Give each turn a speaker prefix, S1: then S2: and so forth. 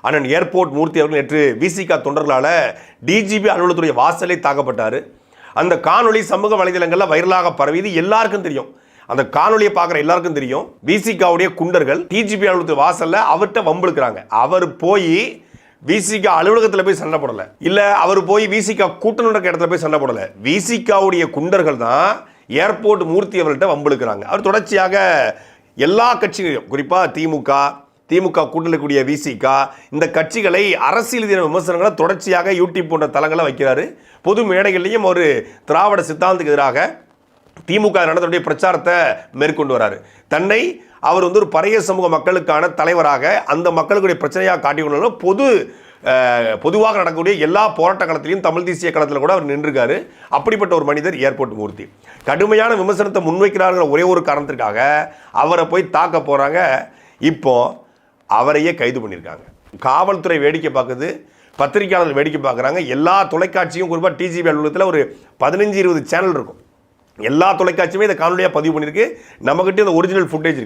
S1: அண்ணன் ஏர்போர்ட் மூர்த்தி அவர்கள் நேற்று விசிக தொண்டர்களால் டிஜிபி அலுவலகத்துடைய வாசலை தாக்கப்பட்டார். அந்த காணொலி சமூக வலைதளங்களில் வைரலாக பரவியது எல்லாருக்கும் தெரியும். அந்த காணொலியை பார்க்குற எல்லாருக்கும் தெரியும். விசிகாவுடைய குண்டர்கள் டிஜிபி அலுவலகத்து வாசல்ல அவர்கிட்ட வம்பிழுக்கிறாங்க. அவர் போய் விசிகா அலுவலகத்தில் போய் சண்டை போடலை, இல்லை அவர் போய் விசிகா கூட்டம் நடக்கிற இடத்துல போய் சண்டை போடலை. விசிகாவுடைய குண்டர்கள் தான் ஏர்போர்ட் மூர்த்தி அவர்கள்ட்ட வம்பிழுக்கிறாங்க. அவர் தொடர்ச்சியாக எல்லா கட்சிகளையும், குறிப்பாக திமுக கூட்டணிக்கூடிய விசிகா, இந்த கட்சிகளை அரசியல் தின விமர்சனங்களை தொடர்ச்சியாக யூடியூப் போன்ற தளங்களை வைக்கிறாரு. பொது மேடைகள்லையும் ஒரு திராவிட சித்தாந்தத்துக்கு எதிராக திமுக நடத்தக்கூடிய பிரச்சாரத்தை மேற்கொண்டு வராரு. தன்னை அவர் ஒரு பறைய சமூக மக்களுக்கான தலைவராக, அந்த மக்களுடைய பிரச்சனையாக காட்டிக்கொண்டாலும் பொதுவாக நடக்கக்கூடிய எல்லா போராட்ட களத்திலையும் தமிழ் தேசிய களத்தில் கூட அவர் நின்றுருக்காரு. அப்படிப்பட்ட ஒரு மனிதர் ஏர்போர்ட் மூர்த்தி. கடுமையான விமர்சனத்தை முன்வைக்கிறார்கள் ஒரே ஒரு காரணத்திற்காக அவரை போய் தாக்க போகிறாங்க. இப்போ அவரையே கைது பண்ணியிருக்காங்க. காவல்துறை வேடிக்கை பார்க்குது, பத்திரிகையாளர்கள் வேடிக்கை பார்க்குறாங்க. எல்லா தொலைக்காட்சியும், குறிப்பாக டிஜிபி அலுவலகத்தில் ஒரு 15-20 சேனல் இருக்கும். எல்லா தொலைக்காட்சியுமே இந்த காணொலியாக பதிவு பண்ணியிருக்கு. நம்மகிட்ட இந்த ஒரிஜினல் ஃபுட்டேஜ் இருக்கு.